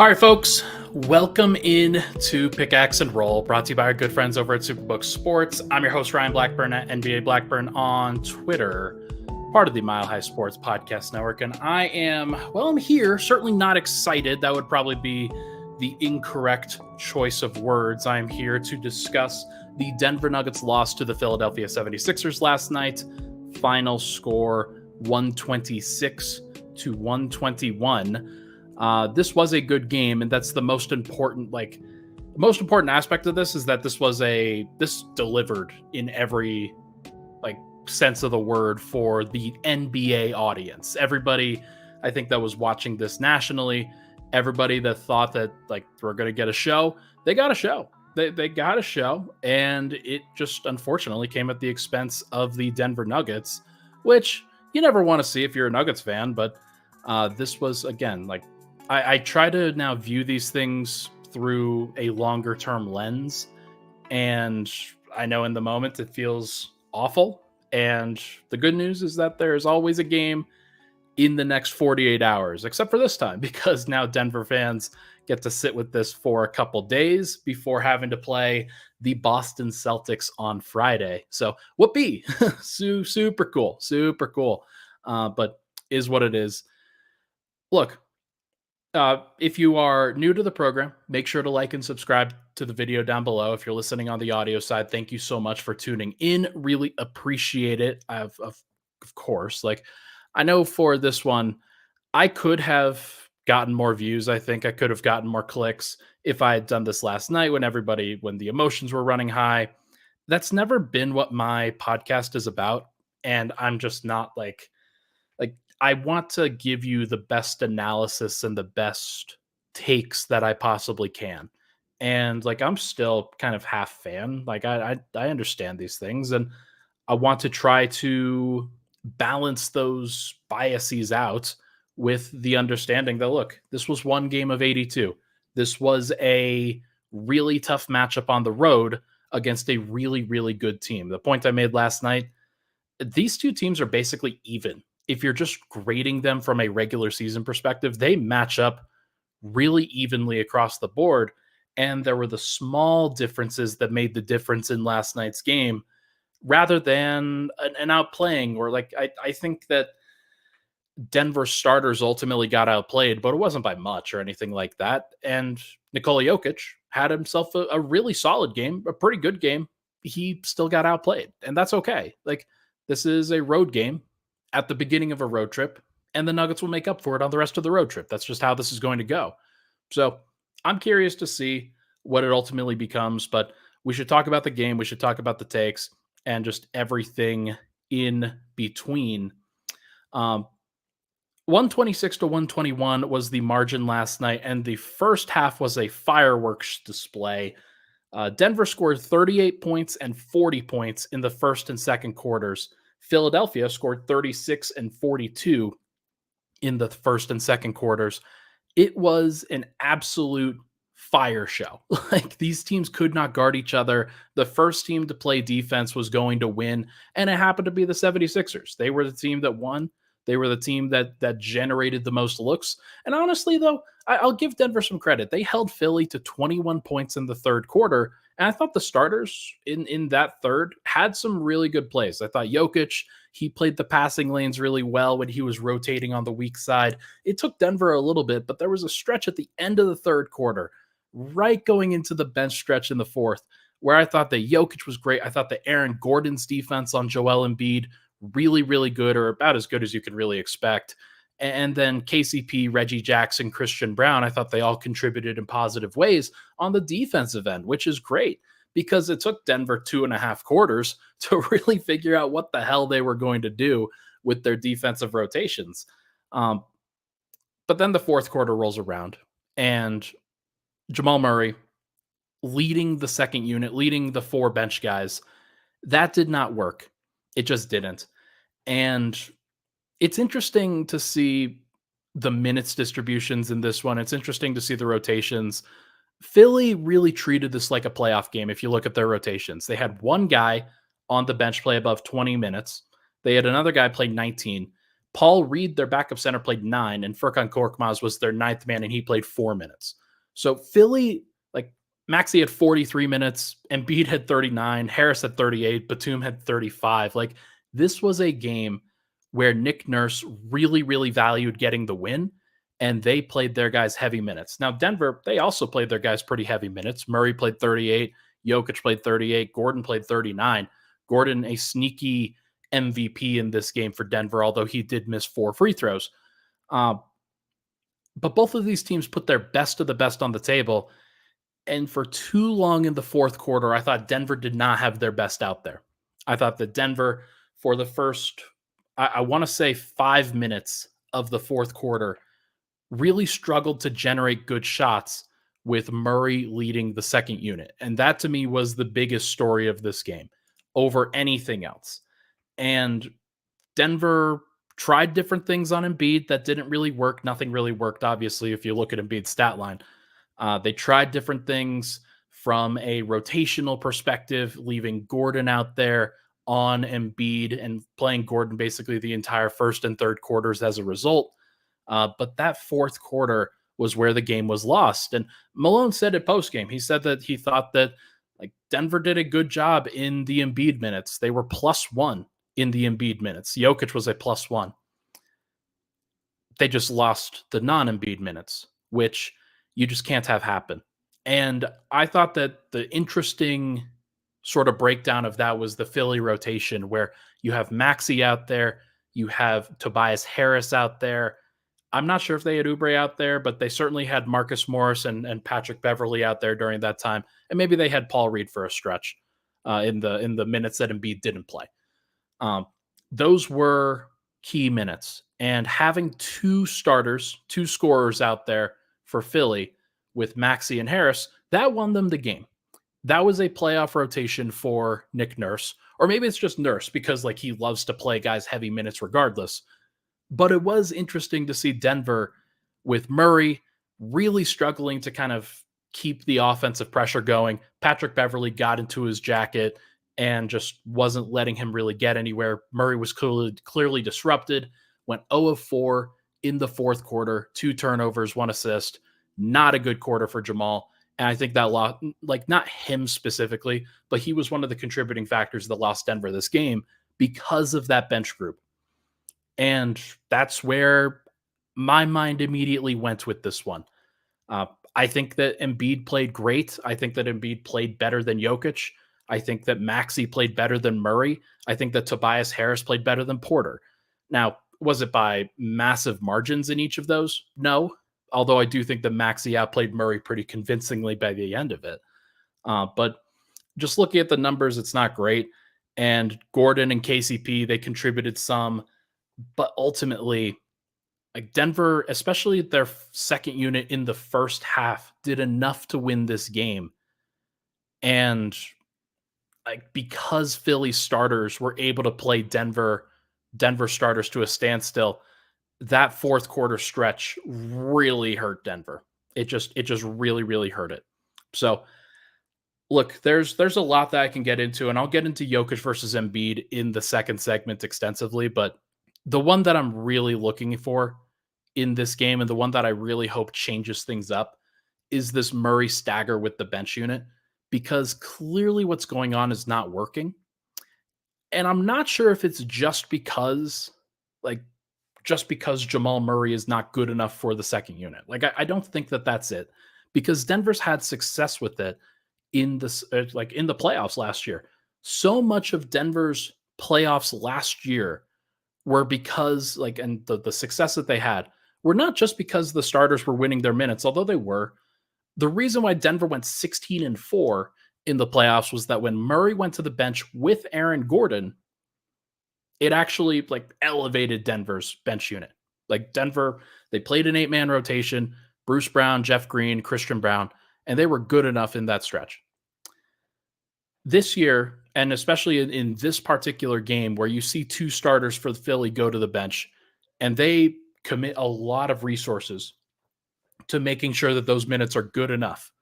All right, folks, welcome in to Pickaxe and Roll, brought to you by our good friends over at Superbook Sports. I'm your host, Ryan Blackburn at NBA Blackburn on Twitter, part of the Mile High Sports Podcast Network. And I'm here, certainly not excited. That would probably be the incorrect choice of words. I'm here to discuss the Denver Nuggets loss to the Philadelphia 76ers last night. Final score 126-121. This was a good game, and that's the most important aspect of this is that this delivered in every sense of the word for the NBA audience. Everybody, I think, that was watching this nationally, everybody that thought that we're going to get a show, they got a show. They got a show, and it just unfortunately came at the expense of the Denver Nuggets, which you never want to see if you're a Nuggets fan, but this was, again, I try to now view these things through a longer term lens, and I know in the moment it feels awful. And the good news is that there's always a game in the next 48 hours, except for this time, because now Denver fans get to sit with this for a couple days before having to play the Boston Celtics on Friday. So whoopee, super cool, but is what it is. Look, if you are new to the program, make sure to like and subscribe to the video down below. If you're listening on the audio side, thank you so much for tuning in. Really appreciate it. Of course, I know for this one, I could have gotten more views. I think I could have gotten more clicks if I had done this last night when the emotions were running high. That's never been what my podcast is about. And I'm just not I want to give you the best analysis and the best takes that I possibly can. And I'm still kind of half fan. I understand these things, and I want to try to balance those biases out with the understanding that, look, this was one game of 82. This was a really tough matchup on the road against a really, really good team. The point I made last night, these two teams are basically even. If you're just grading them from a regular season perspective, they match up really evenly across the board. And there were the small differences that made the difference in last night's game rather than an outplaying, or I think that Denver starters ultimately got outplayed, but it wasn't by much or anything like that. And Nikola Jokic had himself a really solid game, a pretty good game. He still got outplayed, and that's okay. This is a road game at the beginning of a road trip, and the Nuggets will make up for it on the rest of the road trip. That's just how this is going to go. So I'm curious to see what it ultimately becomes, but we should talk about the game. We should talk about the takes and just everything in between. 126-121 was the margin last night, and the first half was a fireworks display. Denver scored 38 points and 40 points in the first and second quarters. Philadelphia scored 36 and 42 in the first and second quarters. It was an absolute fire show. These teams could not guard each other. The first team to play defense was going to win, and it happened to be the 76ers. They were the team that won. They were the team that generated the most looks. And honestly, though, I'll give Denver some credit. They held Philly to 21 points in the third quarter, and I thought the starters in that third had some really good plays. I thought Jokic, he played the passing lanes really well when he was rotating on the weak side. It took Denver a little bit, but there was a stretch at the end of the third quarter, right going into the bench stretch in the fourth, where I thought that Jokic was great. I thought that Aaron Gordon's defense on Joel Embiid, really, really good, or about as good as you could really expect. And then KCP, Reggie Jackson, Christian Brown, I thought they all contributed in positive ways on the defensive end, which is great because it took Denver 2.5 quarters to really figure out what the hell they were going to do with their defensive rotations. But then the fourth quarter rolls around, and Jamal Murray leading the second unit, leading the 4 bench guys, that did not work. It just didn't. And it's interesting to see the minutes distributions in this one. It's interesting to see the rotations. Philly really treated this like a playoff game. If you look at their rotations, they had one guy on the bench play above 20 minutes. They had another guy play 19, Paul Reed, their backup center, played 9, and Furkan Korkmaz was their 9th man, and he played 4 minutes. So Philly, like Maxey had 43 minutes, Embiid had 39, Harris had 38, Batum had 35. Like this was a game where Nick Nurse really, really valued getting the win, and they played their guys heavy minutes. Now, Denver, they also played their guys pretty heavy minutes. Murray played 38, Jokic played 38, Gordon played 39. Gordon, a sneaky MVP in this game for Denver, although he did miss 4 free throws. But both of these teams put their best of the best on the table. And for too long in the fourth quarter, I thought Denver did not have their best out there. I thought that Denver, for the first, I want to say 5 minutes of the fourth quarter, really struggled to generate good shots with Murray leading the second unit. And that to me was the biggest story of this game over anything else. And Denver tried different things on Embiid that didn't really work. Nothing really worked, obviously, if you look at Embiid's stat line. They tried different things from a rotational perspective, leaving Gordon out there on Embiid and playing Gordon basically the entire first and third quarters as a result. But that fourth quarter was where the game was lost. And Malone said it post-game. He said that he thought that like Denver did a good job in the Embiid minutes. They were +1 in the Embiid minutes. Jokic was a +1. They just lost the non-Embiid minutes, which you just can't have happen. And I thought that the interesting sort of breakdown of that was the Philly rotation, where you have Maxey out there, you have Tobias Harris out there. I'm not sure if they had Oubre out there, but they certainly had Marcus Morris and Patrick Beverley out there during that time, and maybe they had Paul Reed for a stretch in the minutes that Embiid didn't play. Those were key minutes, and having 2 starters, 2 scorers out there for Philly with Maxey and Harris, that won them the game. That was a playoff rotation for Nick Nurse, or maybe it's just Nurse because like he loves to play guys heavy minutes regardless. But it was interesting to see Denver with Murray really struggling to kind of keep the offensive pressure going. Patrick Beverley got into his jacket and just wasn't letting him really get anywhere. Murray was clearly disrupted, went 0 of 4 in the fourth quarter, 2 turnovers, 1 assist. Not a good quarter for Jamal. And I think that lost, like not him specifically, but he was one of the contributing factors that lost Denver this game because of that bench group. And that's where my mind immediately went with this one. I think that Embiid played great. I think that Embiid played better than Jokic. I think that Maxey played better than Murray. I think that Tobias Harris played better than Porter. Now, was it by massive margins in each of those? No. Although I do think that Maxey outplayed Murray pretty convincingly by the end of it. But just looking at the numbers, it's not great. And Gordon and KCP, they contributed some. But ultimately, like Denver, especially their second unit in the first half, did enough to win this game. And like because Philly starters were able to play Denver starters to a standstill, that fourth quarter stretch really hurt Denver. It just really, really hurt it. So look, there's a lot that I can get into, and I'll get into Jokic versus Embiid in the second segment extensively, but the one that I'm really looking for in this game and the one that I really hope changes things up is this Murray stagger with the bench unit, because clearly what's going on is not working. And I'm not sure if it's just because Jamal Murray is not good enough for the second unit. Like, I don't think that that's it, because Denver's had success with it in this, in the playoffs last year. So much of Denver's playoffs last year were because and the success that they had were not just because the starters were winning their minutes, although they were. The reason why Denver went 16-4 in the playoffs was that when Murray went to the bench with Aaron Gordon, it actually elevated Denver's bench unit. Like Denver, they played an 8-man rotation, Bruce Brown, Jeff Green, Christian Brown, and they were good enough in that stretch. This year, and especially in this particular game where you see 2 starters for Philly go to the bench, and they commit a lot of resources to making sure that those minutes are good enough.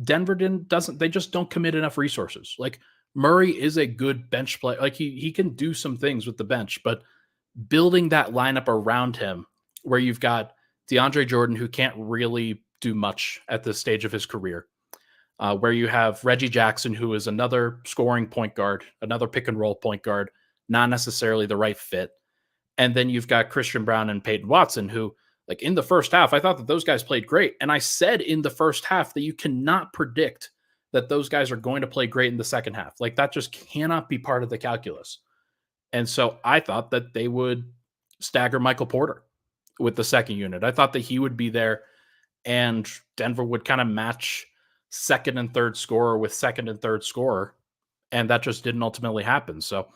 Denver they just don't commit enough resources. Like Murray is a good bench player. Like he can do some things with the bench, but building that lineup around him where you've got DeAndre Jordan, who can't really do much at this stage of his career, where you have Reggie Jackson, who is another scoring point guard, another pick and roll point guard, not necessarily the right fit. And then you've got Christian Brown and Peyton Watson, who, like, in the first half, I thought that those guys played great. And I said in the first half that you cannot predict that those guys are going to play great in the second half. Like, that just cannot be part of the calculus. And so I thought that they would stagger Michael Porter with the second unit. I thought that he would be there and Denver would kind of match second and third scorer with second and third scorer. And that just didn't ultimately happen. So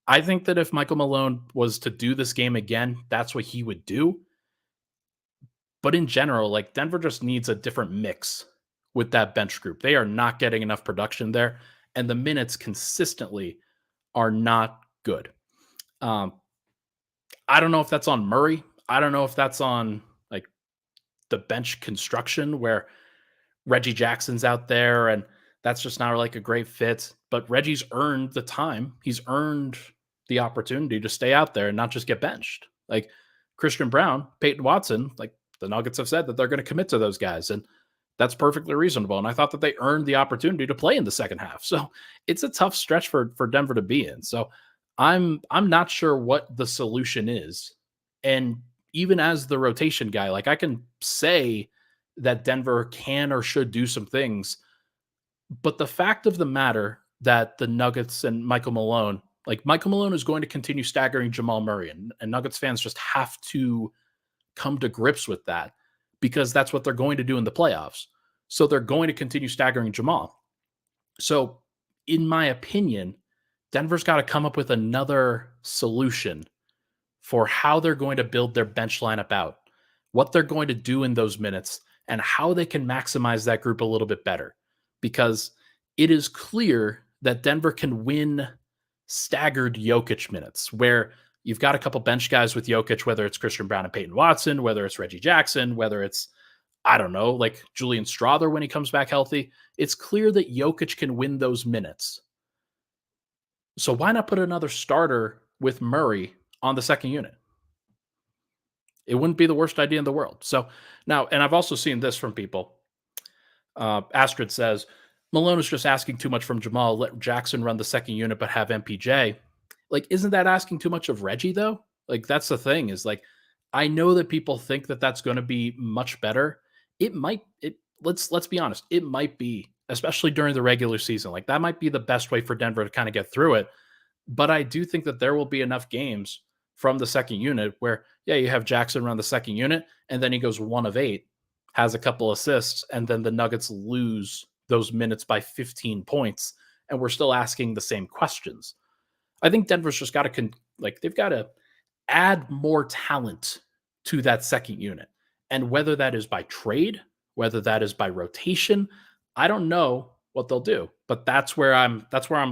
I think that if Michael Malone was to do this game again, that's what he would do. But in general, like, Denver just needs a different mix with that bench group. They are not getting enough production there, and the minutes consistently are not good. I don't know if that's on Murray. I don't know if that's on, like, the bench construction where Reggie Jackson's out there and that's just not like a great fit. But Reggie's earned the time. He's earned the opportunity to stay out there and not just get benched. Like Christian Brown, Peyton Watson, like, the Nuggets have said that they're going to commit to those guys. And that's perfectly reasonable. And I thought that they earned the opportunity to play in the second half. So it's a tough stretch for Denver to be in. So I'm not sure what the solution is. And even as the rotation guy, like, I can say that Denver can or should do some things, but the fact of the matter that the Nuggets and Michael Malone, like, Michael Malone is going to continue staggering Jamal Murray, and Nuggets fans just have to come to grips with that because that's what they're going to do in the playoffs. So they're going to continue staggering Jamal. So in my opinion, Denver's got to come up with another solution for how they're going to build their bench lineup out, what they're going to do in those minutes, and how they can maximize that group a little bit better. Because it is clear that Denver can win staggered Jokic minutes where you've got a couple bench guys with Jokic, whether it's Christian Brown and Peyton Watson, whether it's Reggie Jackson, whether it's, I don't know, like Julian Strawther when he comes back healthy. It's clear that Jokic can win those minutes. So why not put another starter with Murray on the second unit? It wouldn't be the worst idea in the world. So now, and I've also seen this from people. Astrid says, Malone is just asking too much from Jamal. Let Jackson run the second unit, but have MPJ. Like, isn't that asking too much of Reggie, though? Like, that's the thing is, like, I know that people think that that's going to be much better. It might, let's be honest. It might be, especially during the regular season. Like, that might be the best way for Denver to kind of get through it. But I do think that there will be enough games from the second unit where, yeah, you have Jackson run the second unit, and then he goes 1 of 8, has a couple assists, and then the Nuggets lose those minutes by 15 points, and we're still asking the same questions. I think Denver's just got to, they've got to add more talent to that second unit. And whether that is by trade, whether that is by rotation, I don't know what they'll do, but that's where I'm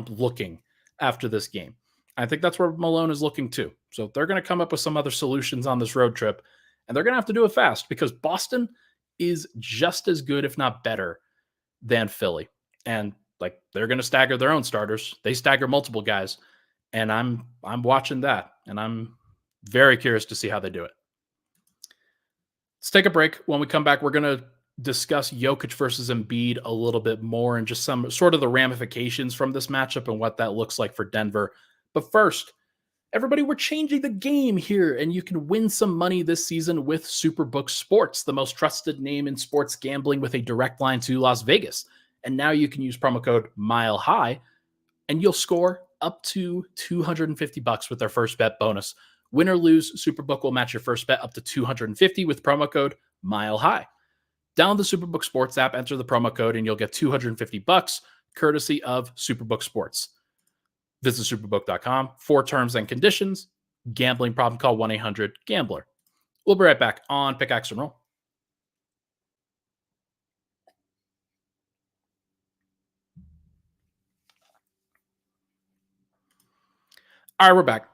looking after this game. I think that's where Malone is looking too. So they're going to come up with some other solutions on this road trip, and they're going to have to do it fast because Boston is just as good, if not better, than Philly. And like, they're going to stagger their own starters. They stagger multiple guys, and I'm watching that, and I'm very curious to see how they do it. Let's take a break. When we come back, we're going to discuss Jokic versus Embiid a little bit more and just some sort of the ramifications from this matchup and what that looks like for Denver. But first, everybody, we're changing the game here, and you can win some money this season with Superbook Sports, the most trusted name in sports gambling with a direct line to Las Vegas. And now you can use promo code MILEHIGH, and you'll score up to $250 with their first bet bonus. Win or lose, Superbook will match your first bet up to $250 with promo code MILEHIGH. Download the Superbook Sports app, enter the promo code, and you'll get $250 courtesy of Superbook Sports. Visit superbook.com for terms and conditions. Gambling problem, call 1-800-GAMBLER. We'll be right back on Pickaxe and Roll. All right, we're back.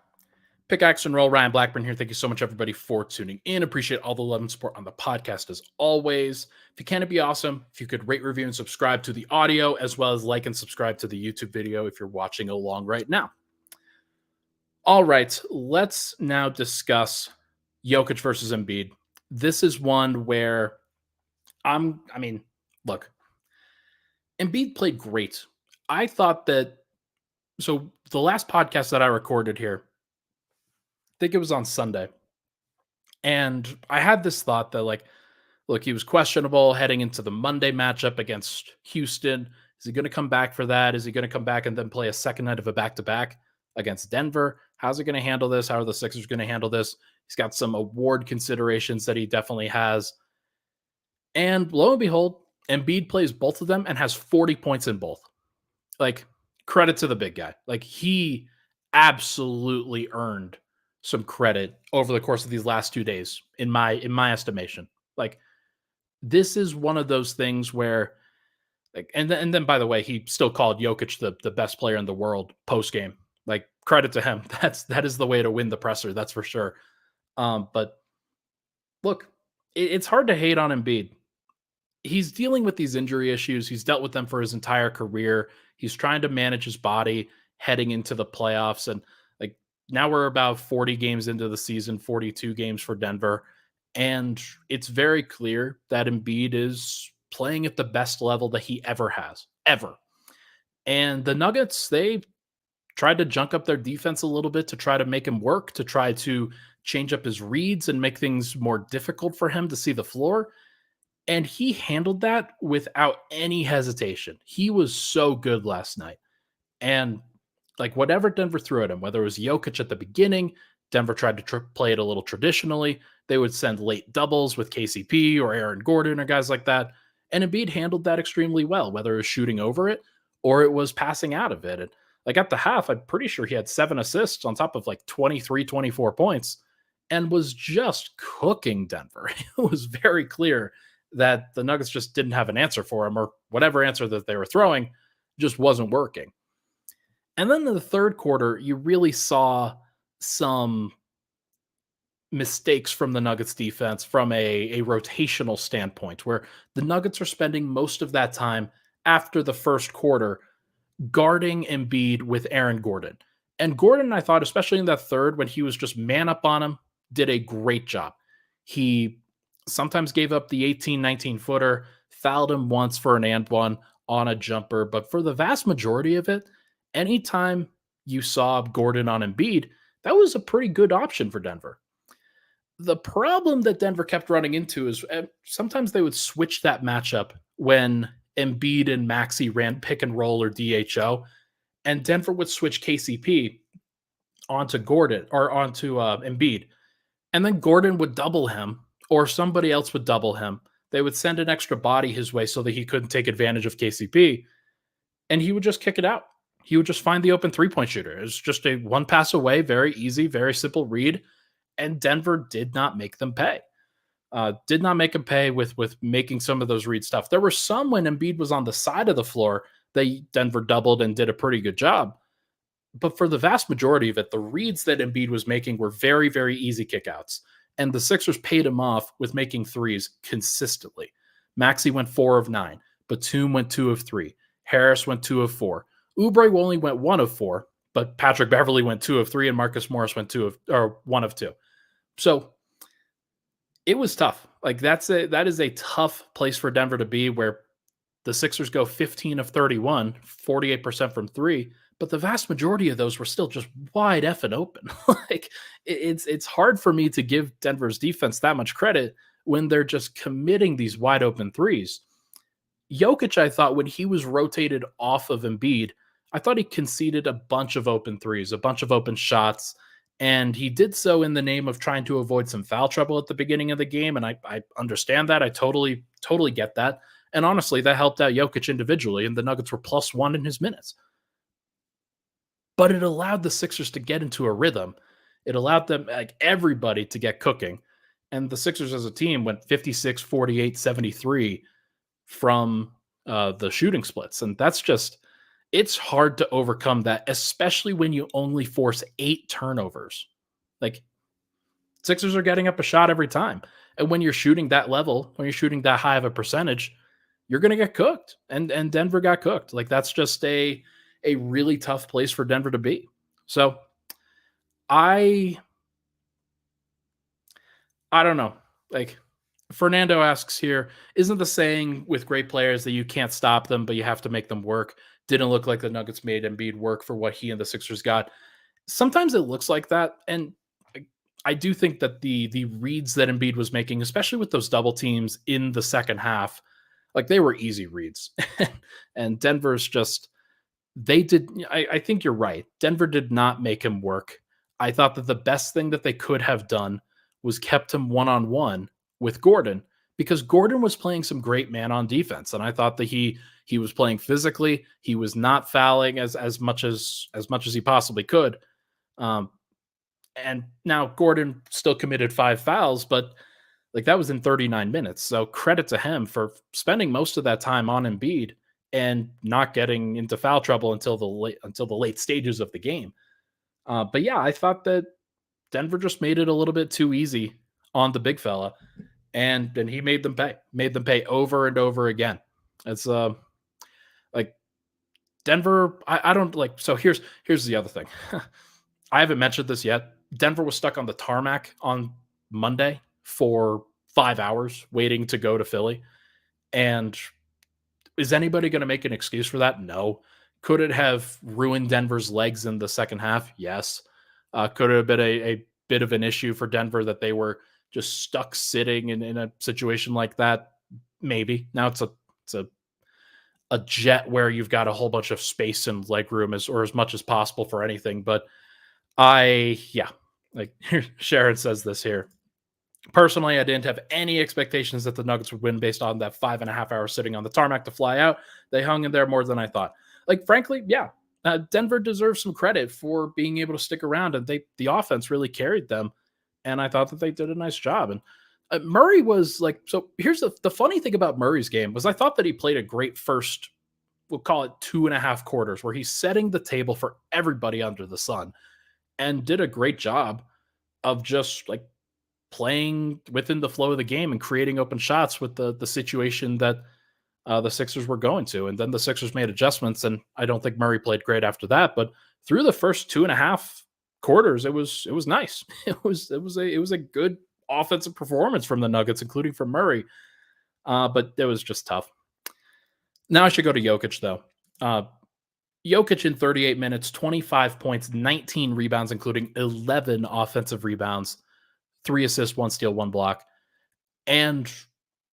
Pickaxe and Roll, Ryan Blackburn here. Thank you so much, everybody, for tuning in. Appreciate all the love and support on the podcast as always. If you can, it'd be awesome if you could rate, review, and subscribe to the audio, as well as like and subscribe to the YouTube video if you're watching along right now. All right, let's now discuss Jokic versus Embiid. This is one where I mean, look, Embiid played great. I thought that so the last podcast that I recorded here, I think it was on Sunday. And I had this thought that look, he was questionable heading into the Monday matchup against Houston. Is he going to come back for that? Is he going to come back and then play a second night of a back-to-back against Denver? How's he going to handle this? How are the Sixers going to handle this? He's got some award considerations that he definitely has. And lo and behold, Embiid plays both of them and has 40 points in both. Like, credit to the big guy. Like, he absolutely earned some credit over the course of these last 2 days, in my estimation. Like, this is one of those things where, like, and then by the way, he still called Jokic the best player in the world post game. Like, credit to him. That is the way to win the presser. That's for sure. But look, it's hard to hate on Embiid. He's dealing with these injury issues. He's dealt with them for his entire career. He's trying to manage his body heading into the playoffs. And like now we're about 40 games into the season, 42 games for Denver. And it's very clear that Embiid is playing at the best level that he ever has, ever. And the Nuggets, they tried to junk up their defense a little bit to try to make him work, to try to change up his reads and make things more difficult for him to see the floor. And he handled that without any hesitation. He was so good last night. And like whatever Denver threw at him, whether it was Jokic at the beginning, Denver tried to play it a little traditionally. They would send late doubles with KCP or Aaron Gordon or guys like that. And Embiid handled that extremely well, whether it was shooting over it or it was passing out of it. And like at the half, I'm pretty sure he had 7 assists on top of like 23, 24 points and was just cooking Denver. It was very clear that the Nuggets just didn't have an answer for him, or whatever answer that they were throwing just wasn't working. And then in the third quarter, you really saw some mistakes from the Nuggets defense from a rotational standpoint, where the Nuggets are spending most of that time after the first quarter guarding Embiid with Aaron Gordon. And Gordon, I thought, especially in that third, when he was just man up on him, did a great job. He sometimes gave up the 18, 19 footer, fouled him once for an and one on a jumper. But for the vast majority of it, anytime you saw Gordon on Embiid, that was a pretty good option for Denver. The problem that Denver kept running into is sometimes they would switch that matchup when Embiid and Maxey ran pick and roll or DHO, and Denver would switch KCP onto Gordon or onto Embiid, and then Gordon would double him or somebody else would double him. They would send an extra body his way so that he couldn't take advantage of KCP, and he would just kick it out. He would just find the open three-point shooter. It was just a one pass away, very easy, very simple read, and Denver did not make them pay. Did not make them pay with making some of those read stuff. There were some when Embiid was on the side of the floor, Denver doubled and did a pretty good job. But for the vast majority of it, the reads that Embiid was making were very, very easy kickouts. And the Sixers paid him off with making threes consistently. Maxey went 4 of 9. Batum went 2 of 3. Harris went 2 of 4. Oubre only went 1 of 4, but Patrick Beverley went 2 of 3 and Marcus Morris went 1 of 2. So it was tough. Like that is a tough place for Denver to be, where the Sixers go 15 of 31, 48% from 3, but the vast majority of those were still just wide effing open. Like it's hard for me to give Denver's defense that much credit when they're just committing these wide open threes. Jokic, I thought, when he was rotated off of Embiid, I thought he conceded a bunch of open threes, a bunch of open shots, and he did so in the name of trying to avoid some foul trouble at the beginning of the game, and I understand that. I totally get that. And honestly, that helped out Jokic individually, and the Nuggets were +1 in his minutes. But it allowed the Sixers to get into a rhythm. It allowed them, like everybody, to get cooking. And the Sixers as a team went 56, 48, 73 from the shooting splits. And that's just, it's hard to overcome that, especially when you only force 8 turnovers. Like, Sixers are getting up a shot every time. And when you're shooting that level, when you're shooting that high of a percentage, you're going to get cooked. And Denver got cooked. Like, that's just a really tough place for Denver to be. So I I don't know. Like Fernando asks here, isn't the saying with great players that you can't stop them, but you have to make them work? Didn't look like the Nuggets made Embiid work for what he and the Sixers got. Sometimes it looks like that, and I do think that the reads that Embiid was making, especially with those double teams in the second half, like they were easy reads, and Denver's just they did. I think you're right. Denver did not make him work. I thought that the best thing that they could have done was kept him one on one with Gordon because Gordon was playing some great man on defense, and I thought that he was playing physically. He was not fouling as much as he possibly could. Um, and now Gordon still committed 5 fouls, but like that was in 39 minutes. So credit to him for spending most of that time on Embiid and not getting into foul trouble until the late stages of the game. But yeah, I thought that Denver just made it a little bit too easy on the big fella, and then he made them pay over and over again. It's like Denver. I don't like. So here's the other thing. I haven't mentioned this yet. Denver was stuck on the tarmac on Monday for 5 hours waiting to go to Philly. And is anybody going to make an excuse for that? No. Could it have ruined Denver's legs in the second half? Yes. Could it have been a bit of an issue for Denver that they were just stuck sitting in a situation like that? Maybe. Now it's a jet where you've got a whole bunch of space and leg room as much as possible for anything. But yeah, like Sharon says this here. Personally, I didn't have any expectations that the Nuggets would win based on that 5.5 hours sitting on the tarmac to fly out. They hung in there more than I thought. Like, frankly, yeah, Denver deserves some credit for being able to stick around, and the offense really carried them. And I thought that they did a nice job. And Murray was like, so here's the funny thing about Murray's game was I thought that he played a great first, we'll call it 2.5 quarters, where he's setting the table for everybody under the sun and did a great job of just like playing within the flow of the game and creating open shots with the situation that the Sixers were going to. And then the Sixers made adjustments, and I don't think Murray played great after that. But through the first 2.5 quarters, it was nice. It was a good offensive performance from the Nuggets, including from Murray. But it was just tough. Now I should go to Jokic though. Jokic in 38 minutes, 25 points, 19 rebounds, including 11 offensive rebounds, 3 assists, 1 steal, 1 block. And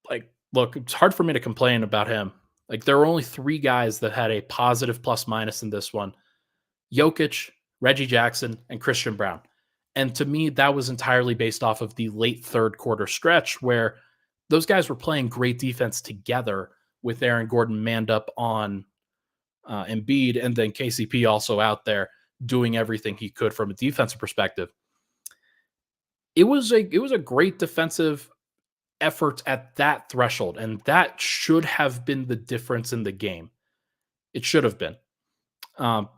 like, look, it's hard for me to complain about him. Like, there were only 3 guys that had a positive plus minus in this one: Jokic, Reggie Jackson, and Christian Brown. And to me, that was entirely based off of the late third quarter stretch where those guys were playing great defense together with Aaron Gordon manned up on Embiid, and then KCP also out there doing everything he could from a defensive perspective. It was a great defensive effort at that threshold, and that should have been the difference in the game. It should have been.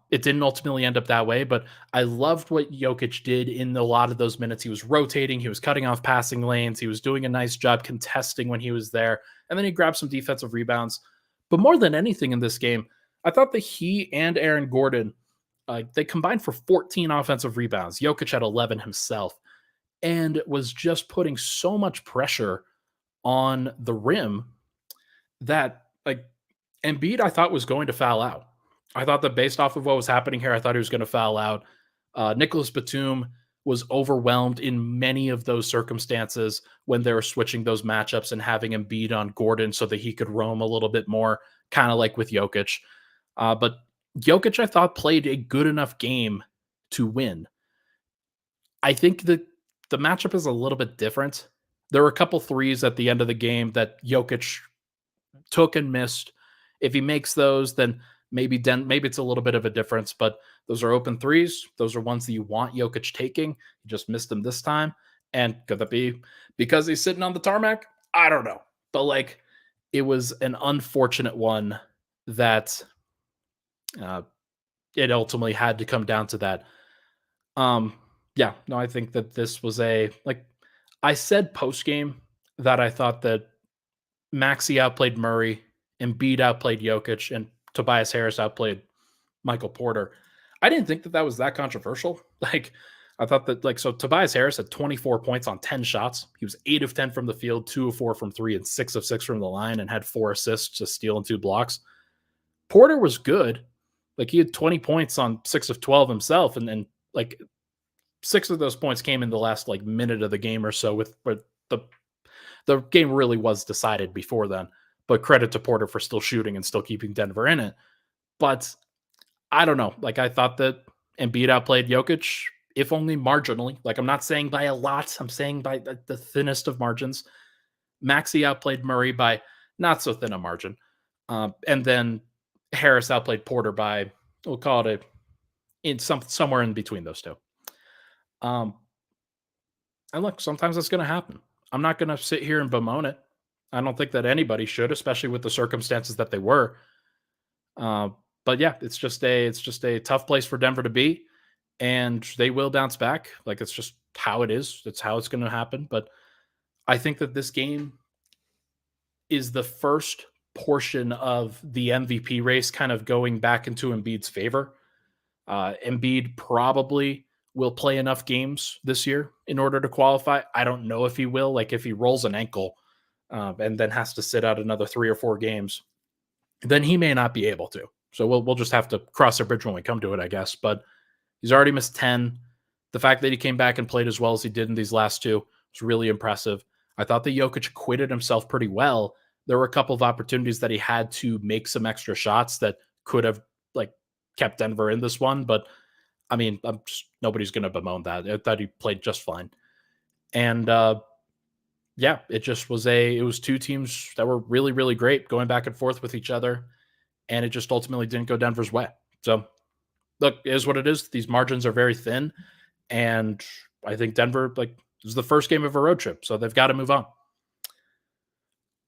It didn't ultimately end up that way, but I loved what Jokic did in a lot of those minutes. He was rotating, he was cutting off passing lanes, he was doing a nice job contesting when he was there, and then he grabbed some defensive rebounds. But more than anything in this game, I thought that he and Aaron Gordon, they combined for 14 offensive rebounds. Jokic had 11 himself, and was just putting so much pressure on the rim that like Embiid, I thought was going to foul out. I thought that based off of what was happening here, I thought he was going to foul out. Nicholas Batum was overwhelmed in many of those circumstances when they were switching those matchups and having Embiid on Gordon so that he could roam a little bit more, kind of like with Jokic. But Jokic, I thought, played a good enough game to win. I think that the matchup is a little bit different. There were a couple threes at the end of the game that Jokic took and missed. If he makes those, then maybe it's a little bit of a difference, but those are open threes. Those are ones that you want Jokic taking. He just missed them this time. And could that be because he's sitting on the tarmac? I don't know. But like, it was an unfortunate one that it ultimately had to come down to that. Yeah, no, I think that this was I said post game that I thought that Maxey outplayed Murray, Embiid outplayed Jokic, and Tobias Harris outplayed Michael Porter. I didn't think that was that controversial. Like, I thought that so Tobias Harris had 24 points on 10 shots. He was 8 of 10 from the field, 2 of 4 from 3, and 6 of 6 from the line, and had 4 assists, a steal, and 2 blocks. Porter was good. Like, he had 20 points on 6 of 12 himself, and then like 6 of those points came in the last like minute of the game or so, with the game really was decided before then. But credit to Porter for still shooting and still keeping Denver in it. But I don't know. Like, I thought that Embiid outplayed Jokic, if only marginally. Like, I'm not saying by a lot. I'm saying by the thinnest of margins. Maxey outplayed Murray by not so thin a margin. And then Harris outplayed Porter by, we'll call it somewhere in between those two. And look, sometimes that's going to happen. I'm not going to sit here and bemoan it. I don't think that anybody should, especially with the circumstances that they were. But yeah, it's just a tough place for Denver to be, and they will bounce back. Like, it's just how it is. It's how it's going to happen. But I think that this game is the first portion of the MVP race kind of going back into Embiid's favor. Embiid probably will play enough games this year in order to qualify. I don't know if he will. Like, if he rolls an ankle and then has to sit out another 3 or 4 games, then he may not be able to. So we'll just have to cross the bridge when we come to it, I guess. But he's already missed 10. The fact that he came back and played as well as he did in these last 2 was really impressive. I thought that Jokic acquitted himself pretty well. There were a couple of opportunities that he had to make some extra shots that could have like kept Denver in this one. But I mean, nobody's going to bemoan that. I thought he played just fine. And yeah, it was 2 teams that were really, really great going back and forth with each other. And it just ultimately didn't go Denver's way. So, look, it is what it is. These margins are very thin. And I think Denver, this is the first game of a road trip. So they've got to move on.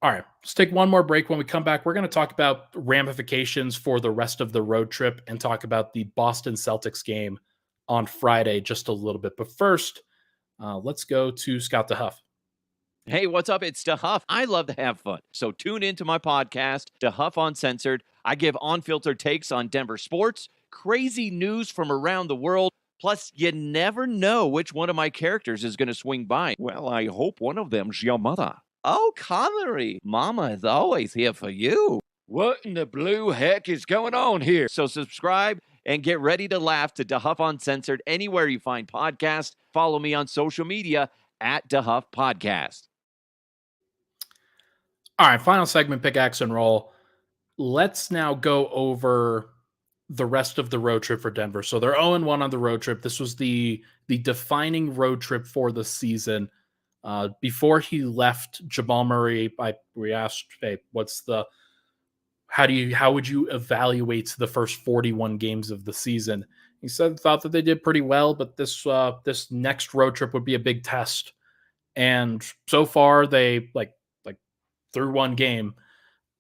All right, let's take one more break. When we come back, we're going to talk about ramifications for the rest of the road trip and talk about the Boston Celtics game on Friday just a little bit. But first, let's go to Scott DeHuff. Hey, what's up? It's DeHuff. I love to have fun. So tune into my podcast, DeHuff Uncensored. I give unfiltered takes on Denver sports, crazy news from around the world. Plus, you never know which one of my characters is going to swing by. Well, I hope one of them's your mother. Oh, Connery, Mama is always here for you. What in the blue heck is going on here? So subscribe and get ready to laugh to DeHuff Uncensored anywhere you find podcasts. Follow me on social media at DeHuff Podcast. All right, final segment, Pickaxe and Roll. Let's now go over the rest of the road trip for Denver. So they're 0-1 on the road trip. This was the defining road trip for the season. Before he left, Jamal Murray, we asked, hey, how would you evaluate the first 41 games of the season? He thought that they did pretty well, but this next road trip would be a big test. And so far, they through one game,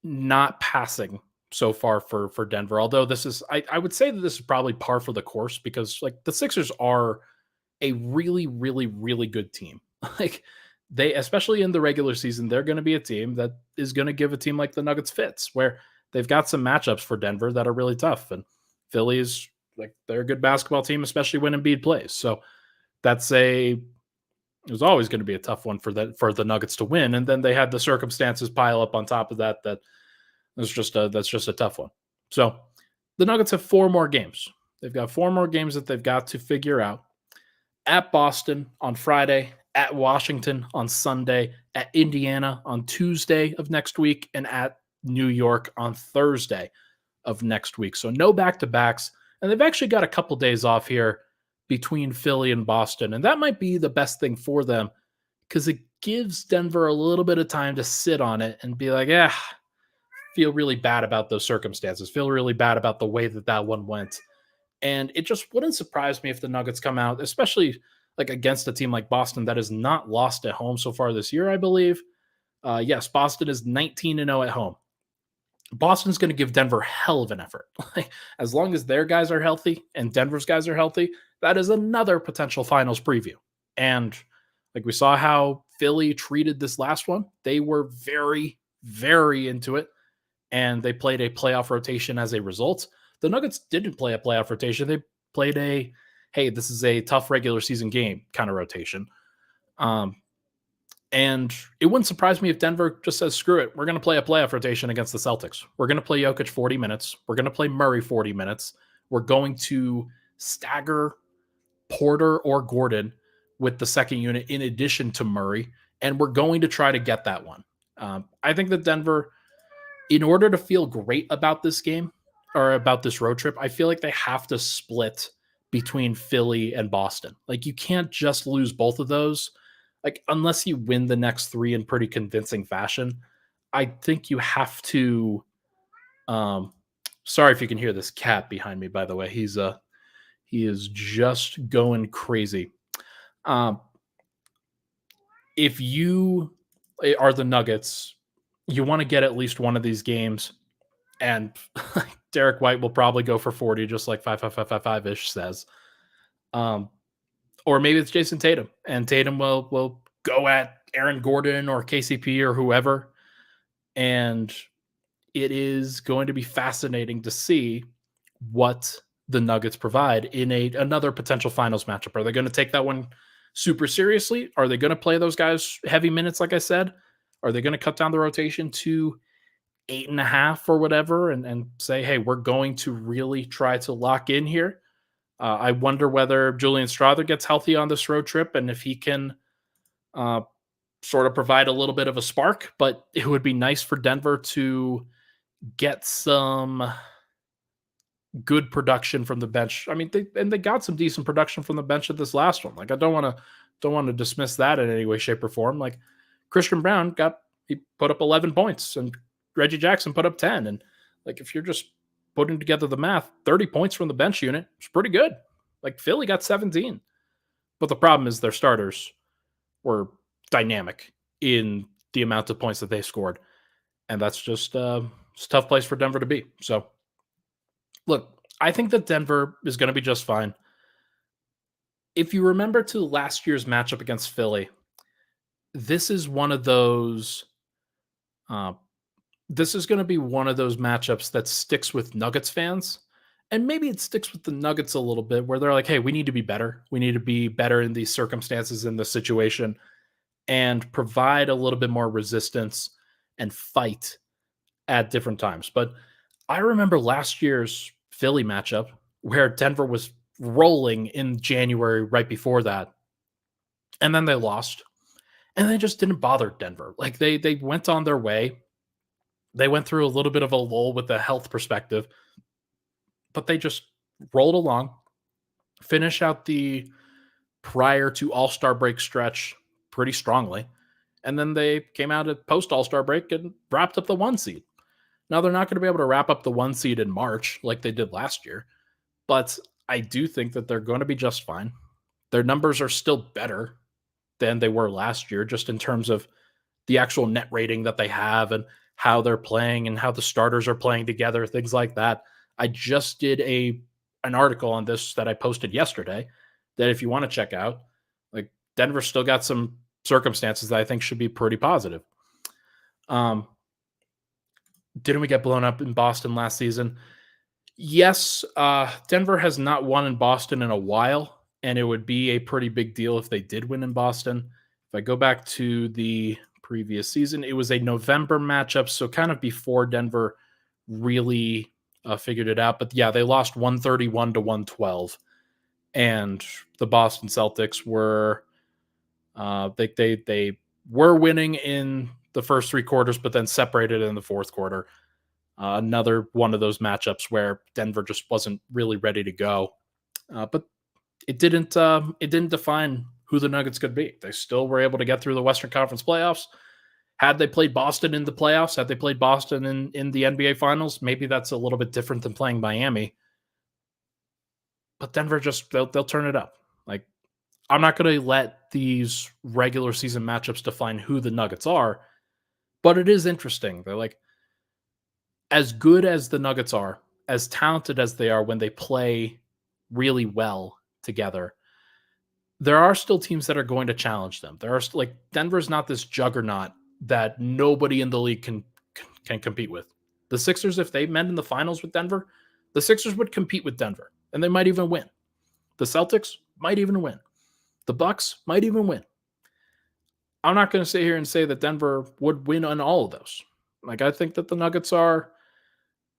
not passing so far for Denver. Although this is, I would say that this is probably par for the course, because the Sixers are a really, really, really good team. They, especially in the regular season, they're going to be a team that is going to give a team like the Nuggets fits, where they've got some matchups for Denver that are really tough. And Philly is they're a good basketball team, especially when Embiid plays. So it was always going to be a tough one for the Nuggets to win. And then they had the circumstances pile up on top of that. That's just a tough one. So the Nuggets have 4 more games. They've got 4 more games that they've got to figure out. At Boston on Friday, at Washington on Sunday, at Indiana on Tuesday of next week, and at New York on Thursday of next week. So no back-to-backs. And they've actually got a couple days off here between Philly and Boston. And that might be the best thing for them, because it gives Denver a little bit of time to sit on it and be like, feel really bad about those circumstances, feel really bad about the way that one went. And it just wouldn't surprise me if the Nuggets come out, especially against a team like Boston that has not lost at home so far this year, I believe. Yes, Boston is 19-0 at home. Boston's going to give Denver hell of an effort. As long as their guys are healthy and Denver's guys are healthy, that is another potential finals preview. And we saw how Philly treated this last one. They were very, very into it, and they played a playoff rotation as a result. The Nuggets didn't play a playoff rotation. They played a hey, this is a tough regular season game kind of rotation. And it wouldn't surprise me if Denver just says, screw it. We're going to play a playoff rotation against the Celtics. We're going to play Jokic 40 minutes. We're going to play Murray 40 minutes. We're going to stagger Porter or Gordon with the second unit in addition to Murray. And we're going to try to get that one. I think that Denver, in order to feel great about this game or about this road trip, I feel like they have to split between Philly and Boston. Like, you can't just lose both of those. Like, unless you win the next three in pretty convincing fashion, I think you have to. Sorry if you can hear this cat behind me, by the way. He is just going crazy. If you are the Nuggets, you want to get at least one of these games, and Derek White will probably go for 40, just like 5-5-5-5-5-ish says. Or maybe it's Jason Tatum, and Tatum will go at Aaron Gordon or KCP or whoever. And it is going to be fascinating to see what the Nuggets provide in another potential finals matchup. Are they going to take that one super seriously? Are they going to play those guys heavy minutes, like I said? Are they going to cut down the rotation to 8.5 or whatever and say, hey, we're going to really try to lock in here? I wonder whether Julian Strawther gets healthy on this road trip and if he can sort of provide a little bit of a spark. But it would be nice for Denver to get some good production from the bench. I mean, they got some decent production from the bench at this last one. Like, I don't want to dismiss that in any way, shape, or form. Like, Christian Brown he put up 11 points and Reggie Jackson put up 10. And like, if you're just putting together the math, 30 points from the bench unit is pretty good. Like, Philly got 17. But the problem is their starters were dynamic in the amount of points that they scored. And that's just it's a tough place for Denver to be. So, look, I think that Denver is going to be just fine. If you remember to last year's matchup against Philly, this is one of those this is going to be one of those matchups that sticks with Nuggets fans. And maybe it sticks with the Nuggets a little bit where they're like, hey, we need to be better. We need to be better in these circumstances, in this situation, and provide a little bit more resistance and fight at different times. But I remember last year's Philly matchup where Denver was rolling in January right before that. And then they lost. And they just didn't bother Denver. Like, they went on their way. They went through a little bit of a lull with the health perspective, but they just rolled along, finish out the prior to All-Star break stretch pretty strongly. And then they came out at post All-Star break and wrapped up the 1 seed. Now, they're not going to be able to wrap up the 1 seed in March like they did last year, but I do think that they're going to be just fine. Their numbers are still better than they were last year, just in terms of the actual net rating that they have and how they're playing and how the starters are playing together, things like that. I just did an article on this that I posted yesterday that if you want to check out, like, Denver still got some circumstances that I think should be pretty positive. Didn't we get blown up in Boston last season? Yes, Denver has not won in Boston in a while, and it would be a pretty big deal if they did win in Boston. If I go back to the previous season, it was a November matchup, so kind of before Denver really figured it out. But yeah, they lost 131-112, and the Boston Celtics were they were winning in the first three quarters, but then separated in the fourth quarter. Another one of those matchups where Denver just wasn't really ready to go, but it didn't define who the Nuggets could be. They still were able to get through the Western Conference playoffs. Had they played Boston in the playoffs, had they played Boston in the NBA Finals, maybe that's a little bit different than playing Miami. But Denver they'll turn it up. Like, I'm not going to let these regular season matchups define who the Nuggets are, but it is interesting. They're like, as good as the Nuggets are, as talented as they are when they play really well together, there are still teams that are going to challenge them. There are like, Denver's not this juggernaut that nobody in the league can compete with. The Sixers, if they met in the finals with Denver, the Sixers would compete with Denver, and they might even win. The Celtics might even win. The Bucks might even win. I'm not going to sit here and say that Denver would win on all of those. Like, I think that the Nuggets are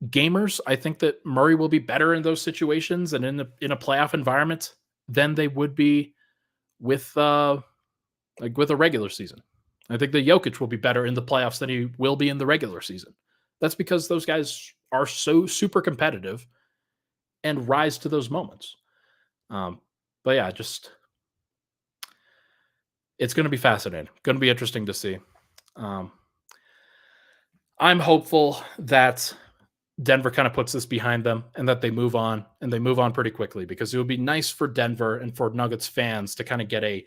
gamers. I think that Murray will be better in those situations and in a playoff environment than they would be with with a regular season. I think that Jokic will be better in the playoffs than he will be in the regular season. That's because those guys are so super competitive and rise to those moments. But yeah, just it's going to be fascinating. Going to be interesting to see. I'm hopeful that Denver kind of puts this behind them and that they move on and they move on pretty quickly, because it would be nice for Denver and for Nuggets fans to kind of get a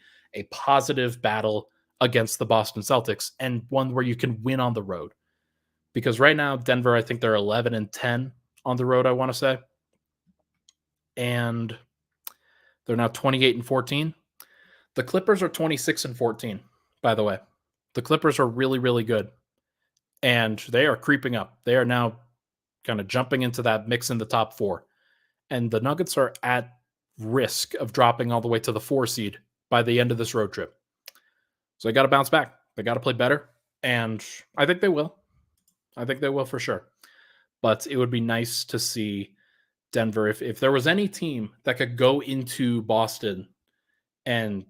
positive battle against the Boston Celtics, and one where you can win on the road. Because right now, Denver, I think they're 11-10 on the road, I want to say. And they're now 28-14. The Clippers are 26-14, by the way. The Clippers are really, really good. And they are creeping up. They are now kind of jumping into that mix in the top 4. And the Nuggets are at risk of dropping all the way to the 4 seed by the end of this road trip. So they got to bounce back. They got to play better. And I think they will. I think they will for sure. But it would be nice to see Denver, if there was any team that could go into Boston and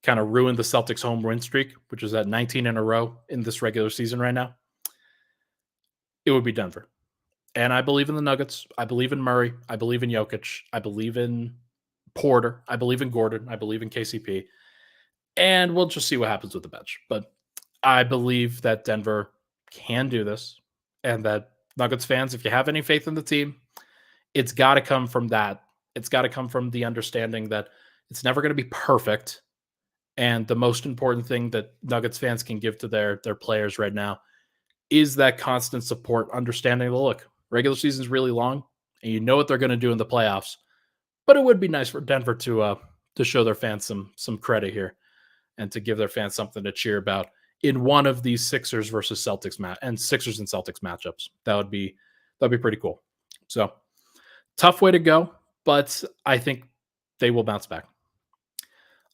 kind of ruin the Celtics' home win streak, which is at 19 in a row in this regular season right now, it would be Denver. And I believe in the Nuggets. I believe in Murray. I believe in Jokic. I believe in Porter. I believe in Gordon. I believe in KCP. And we'll just see what happens with the bench. But I believe that Denver can do this, and that Nuggets fans, if you have any faith in the team, it's got to come from that. It's got to come from the understanding that it's never going to be perfect. And the most important thing that Nuggets fans can give to their players right now is that constant support, understanding the look. Regular season is really long, and you know what they're going to do in the playoffs. But it would be nice for Denver to show their fans some credit here, and to give their fans something to cheer about in one of these Sixers versus Celtics Sixers and Celtics matchups. That'd be pretty cool. So tough way to go, but I think they will bounce back.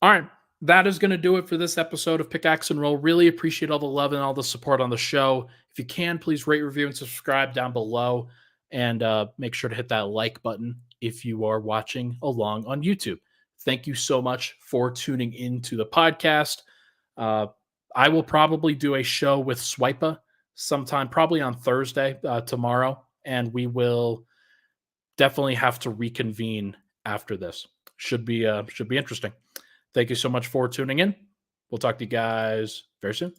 All right. That is going to do it for this episode of Pickaxe and Roll. Really appreciate all the love and all the support on the show. If you can, please rate, review, and subscribe down below. And make sure to hit that like button if you are watching along on YouTube. Thank you so much for tuning into the podcast. I will probably do a show with Swipa sometime, probably on Thursday, tomorrow. And we will definitely have to reconvene after this. Should be interesting. Thank you so much for tuning in. We'll talk to you guys very soon.